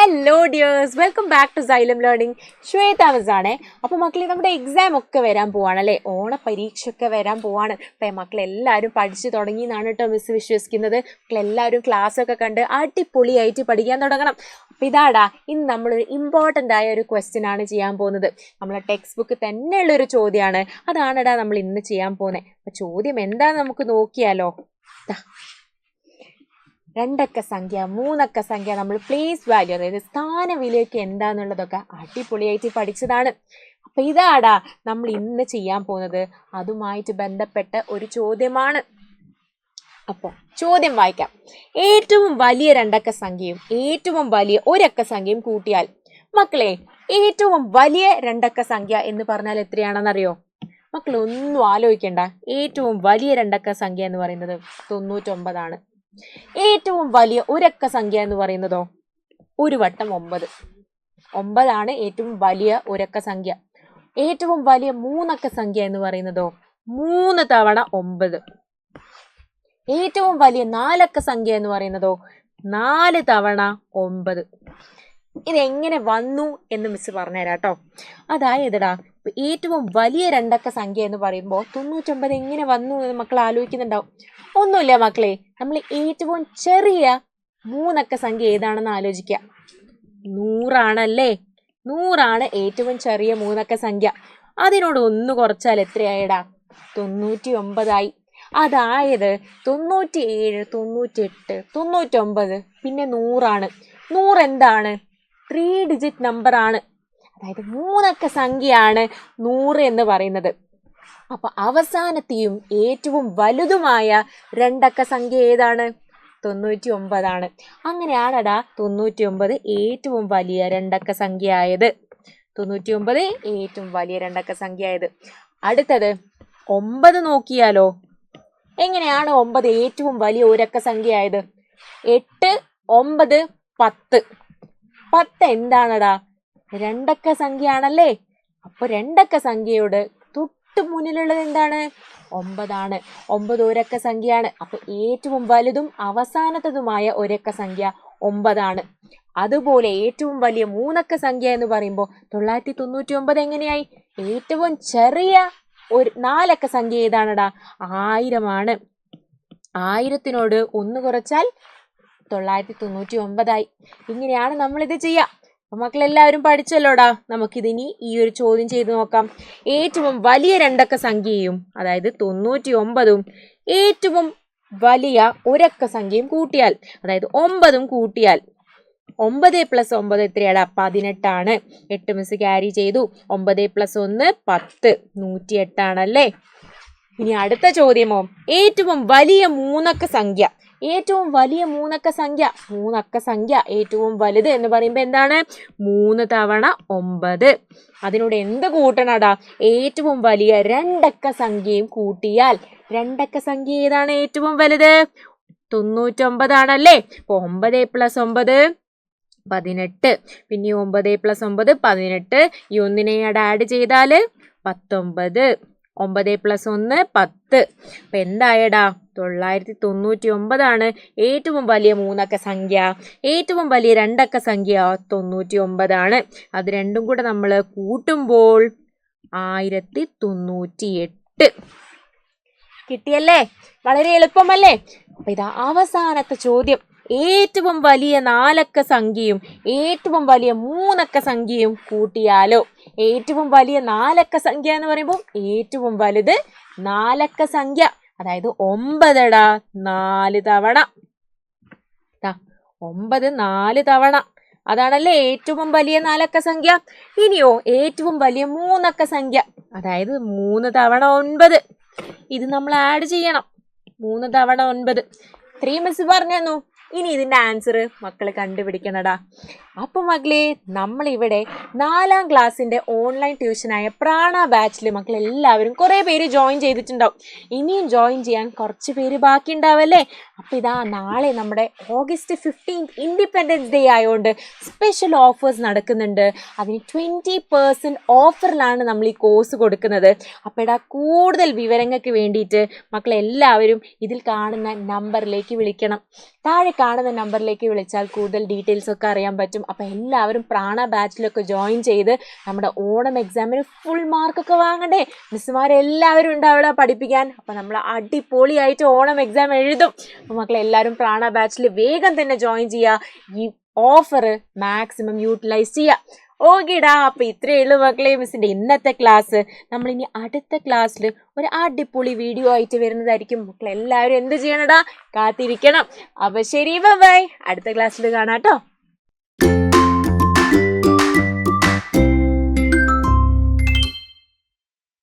Hello dears, welcome back to Xylem learning. Shweta miss ആണേ. അപ്പോൾ മക്കളെ, നമ്മുടെ എക്സാം ഒക്കെ വരാൻ പോവാണ് അല്ലേ, ഓണപരീക്ഷയൊക്കെ വരാൻ പോവാണ്. അപ്പം മക്കളെല്ലാവരും പഠിച്ചു തുടങ്ങി എന്നാണ് കേട്ടോ മിസ് വിശ്വസിക്കുന്നത്. മക്കളെല്ലാവരും ക്ലാസ്സൊക്കെ കണ്ട് അടിപൊളിയായിട്ട് പഠിക്കാൻ തുടങ്ങണം. അപ്പം ഇതാടാ, ഇന്ന് നമ്മളൊരു ഇമ്പോർട്ടൻ്റ് ആയ ഒരു ക്വസ്റ്റ്യൻ ആണ് ചെയ്യാൻ പോകുന്നത്. നമ്മളെ ടെക്സ്റ്റ് ബുക്ക് തന്നെയുള്ളൊരു ചോദ്യമാണ്. അതാണെടാ നമ്മൾ ഇന്ന് ചെയ്യാൻ പോകുന്നത്. അപ്പം ചോദ്യം എന്താണെന്ന് നമുക്ക് നോക്കിയാലോ. രണ്ടക്ക സംഖ്യ, മൂന്നക്ക സംഖ്യ, നമ്മൾ പ്ലേസ് വാല്യൂ, അതായത് സ്ഥാനവിലയൊക്കെ എന്താന്നുള്ളതൊക്കെ അടിപൊളിയായിട്ട് പഠിച്ചതാണ്. അപ്പൊ ഇതാടാ നമ്മൾ ഇന്ന് ചെയ്യാൻ പോകുന്നത്. അതുമായിട്ട് ബന്ധപ്പെട്ട ഒരു ചോദ്യമാണ്. അപ്പോൾ ചോദ്യം വായിക്കാം. ഏറ്റവും വലിയ രണ്ടക്ക സംഖ്യയും ഏറ്റവും വലിയ ഒരക്ക സംഖ്യയും കൂട്ടിയാൽ. മക്കളെ, ഏറ്റവും വലിയ രണ്ടക്ക സംഖ്യ എന്ന് പറഞ്ഞാൽ എത്രയാണെന്നറിയോ? മക്കൾ ഒന്നും ആലോചിക്കണ്ട. ഏറ്റവും വലിയ രണ്ടക്ക സംഖ്യ എന്ന് പറയുന്നത് 99. ഏറ്റവും വലിയ ഒരക്ക സംഖ്യ എന്ന് പറയുന്നതോ 1 വട്ടം 9. 9 ഏറ്റവും വലിയ ഒരക്ക സംഖ്യ. ഏറ്റവും വലിയ മൂന്നക്ക സംഖ്യ എന്ന് പറയുന്നതോ 3 തവണ 9. ഏറ്റവും വലിയ നാലക്ക സംഖ്യ എന്ന് പറയുന്നതോ 4 തവണ 9. ഇതെങ്ങനെ വന്നു എന്ന് മിസ് പറഞ്ഞുതരാം കേട്ടോ. അതായതെടാ, ഏറ്റവും വലിയ രണ്ടക്ക സംഖ്യ എന്ന് പറയുമ്പോൾ 99 എങ്ങനെ വന്നു എന്ന് മക്കൾ ആലോചിക്കുന്നുണ്ടാവും. ഒന്നുമില്ല മക്കളെ, നമ്മൾ ഏറ്റവും ചെറിയ മൂന്നക്ക സംഖ്യ ഏതാണെന്ന് ആലോചിക്കുക. 100 100 ഏറ്റവും ചെറിയ മൂന്നക്ക സംഖ്യ. അതിനോട് 1 കുറച്ചാൽ എത്രയായിടാ? 99. അതായത് 97, 98, 99, പിന്നെ 100. 100 എന്താണ്? 3 ഡിജിറ്റ് നമ്പർ ആണ്. അതായത് മൂന്നക്ക സംഖ്യയാണ് 100 എന്ന് പറയുന്നത്. അപ്പൊ അവസാനത്തെയും ഏറ്റവും വലുതുമായ രണ്ടക്ക സംഖ്യ ഏതാണ്? 99. അങ്ങനെയാണടാ 99 ഏറ്റവും വലിയ രണ്ടക്ക സംഖ്യ ആയത്. 99 ഏറ്റവും വലിയ രണ്ടക്ക സംഖ്യ ആയത്. അടുത്തത് 9 നോക്കിയാലോ. എങ്ങനെയാണ് 9 ഏറ്റവും വലിയ ഒരക്ക സംഖ്യ ആയത്? 8, 9, 10. 10 എന്താണടാ? രണ്ടക്ക സംഖ്യ ആണല്ലേ. അപ്പൊ രണ്ടക്ക സംഖ്യയോട് തൊട്ട് മുന്നിലുള്ളത് എന്താണ്? 9. 9 ഒരക്ക സംഖ്യയാണ്. അപ്പൊ ഏറ്റവും വലുതും അവസാനത്തതുമായ ഒരക്ക സംഖ്യ 9. അതുപോലെ ഏറ്റവും വലിയ മൂന്നക്ക സംഖ്യ എന്ന് പറയുമ്പോൾ 999 എങ്ങനെയായി? ഏറ്റവും ചെറിയ ഒരു നാലക്ക സംഖ്യ ഏതാണടാ? 1000. 1000 1 കുറച്ചാൽ 999 ആയി. ഇങ്ങനെയാണ് നമ്മളിത് ചെയ്യുക. അപ്പൊ മക്കളെല്ലാവരും പഠിച്ചല്ലോടാ. നമുക്കിതിനി ഈ ഒരു ചോദ്യം ചെയ്ത് നോക്കാം. ഏറ്റവും വലിയ രണ്ടക്ക സംഖ്യയും, അതായത് 99ഉം ഏറ്റവും വലിയ ഒരക്ക സംഖ്യയും കൂട്ടിയാൽ, അതായത് 9ഉം കൂട്ടിയാൽ 9 + 9 എത്രയാടാ? 18. 8 മിസ് ക്യാരി ചെയ്തു. 9 + 1 10, 108 ആണല്ലേ. ഇനി അടുത്ത ചോദ്യമോ, ഏറ്റവും വലിയ മൂന്നക്ക സംഖ്യ. ഏറ്റവും വലിയ മൂന്നക്ക സംഖ്യ ഏറ്റവും വലുത് എന്ന് പറയുമ്പോൾ എന്താണ്? 3 തവണ 9. അതിനോട് എന്ത് കൂട്ടണടാ? ഏറ്റവും വലിയ രണ്ടക്ക സംഖ്യയും കൂട്ടിയാൽ. രണ്ടക്ക സംഖ്യ ഏതാണ് ഏറ്റവും വലുത്? 99 ആണല്ലേ. അപ്പൊ 9 + 9 18, പിന്നെ 9 + 9 18. ഈ ഒന്നിനെ ആഡ് ചെയ്താൽ 19. 9 + 1 10. അപ്പൊ എന്തായടാ? 999 ഏറ്റവും വലിയ മൂന്നക്ക സംഖ്യ. ഏറ്റവും വലിയ രണ്ടക്ക സംഖ്യ 99. അത് രണ്ടും കൂടെ നമ്മൾ കൂട്ടുമ്പോൾ 1098 കിട്ടിയല്ലേ. വളരെ എളുപ്പമല്ലേ. അപ്പൊ ഇതാ അവസാനത്തെ ചോദ്യം. ഏറ്റവും വലിയ നാലക്ക സംഖ്യയും ഏറ്റവും വലിയ മൂന്നക്ക സംഖ്യയും കൂട്ടിയാലോ. ഏറ്റവും വലിയ നാലക്ക സംഖ്യ എന്ന് പറയുമ്പോൾ ഏറ്റവും വലുത് നാലക്ക സംഖ്യ, അതായത് 9 4 തവണ. 9 4 തവണ. അതാണല്ലേ ഏറ്റവും വലിയ നാലക്ക സംഖ്യ. ഇനിയോ ഏറ്റവും വലിയ മൂന്നക്ക സംഖ്യ, അതായത് 3 തവണ 9. ഇത് നമ്മൾ ആഡ് ചെയ്യണം. 3 തവണ 9. 3 മിസ് പറഞ്ഞു തന്നു. ഇനി ഇതിന്റെ ആൻസർ മക്കൾ കണ്ടുപിടിക്കണടാ. അപ്പൊ മക്കളെ, നമ്മളിവിടെ 4ാം ക്ലാസ്സിന്റെ ഓൺലൈൻ ട്യൂഷനായ പ്രാണ ബാച്ചിൽ മക്കൾ എല്ലാവരും കുറെ പേര് ജോയിൻ ചെയ്തിട്ടുണ്ടാവും. ഇനിയും ജോയിൻ ചെയ്യാൻ കുറച്ച് പേര് ബാക്കി ഉണ്ടാവല്ലേ. അപ്പൊ ഇതാ നാളെ നമ്മുടെ August 15 ഇൻഡിപെൻഡൻസ് ഡേ ആയതുകൊണ്ട് സ്പെഷ്യൽ ഓഫേഴ്സ് നടക്കുന്നുണ്ട്. അതിന് 20% ഓഫറിലാണ് നമ്മൾ ഈ കോഴ്സ് കൊടുക്കുന്നത്. അപ്പോൾ ഇടാ, കൂടുതൽ വിവരങ്ങൾക്ക് വേണ്ടിയിട്ട് മക്കളെല്ലാവരും ഇതിൽ കാണുന്ന നമ്പറിലേക്ക് വിളിക്കണം. താഴെ കാണുന്ന നമ്പറിലേക്ക് വിളിച്ചാൽ കൂടുതൽ ഡീറ്റെയിൽസ് ഒക്കെ അറിയാൻ പറ്റും. അപ്പോൾ എല്ലാവരും പ്രാണ ബാച്ചിലൊക്കെ ജോയിൻ ചെയ്ത് നമ്മുടെ ഓണം എക്സാമിന് ഫുൾ മാർക്കൊക്കെ വാങ്ങണ്ടേ. മിസ്സുമാരെല്ലാവരും ഉണ്ട് അവിടെ പഠിപ്പിക്കാൻ. അപ്പോൾ നമ്മൾ അടിപൊളിയായിട്ട് ഓണം എക്സാം എഴുതും. അപ്പോൾ മക്കളെ എല്ലാവരും പ്രാണ ബാച്ചിൽ വേഗം തന്നെ ജോയിൻ ചെയ്യുക. ഈ ഓഫർ മാക്സിമം യൂട്ടിലൈസ് ചെയ്യുക. ഓക്കേടാ, അപ്പോൾ ഇത്രയേ ഉള്ളൂ മക്കളെ മിസ്സിൻ്റെ ഇന്നത്തെ ക്ലാസ്. നമ്മളിനി അടുത്ത ക്ലാസ്സിൽ ഒരു അടിപൊളി വീഡിയോ ആയിട്ട് വരുന്നതായിരിക്കും. മക്കളെല്ലാവരും എന്ത് ചെയ്യണടാ, കാത്തിരിക്കണം. അപ്പോൾ ശരി, ബൈ. അടുത്ത ക്ലാസ്സിൽ കാണാം കേട്ടോ.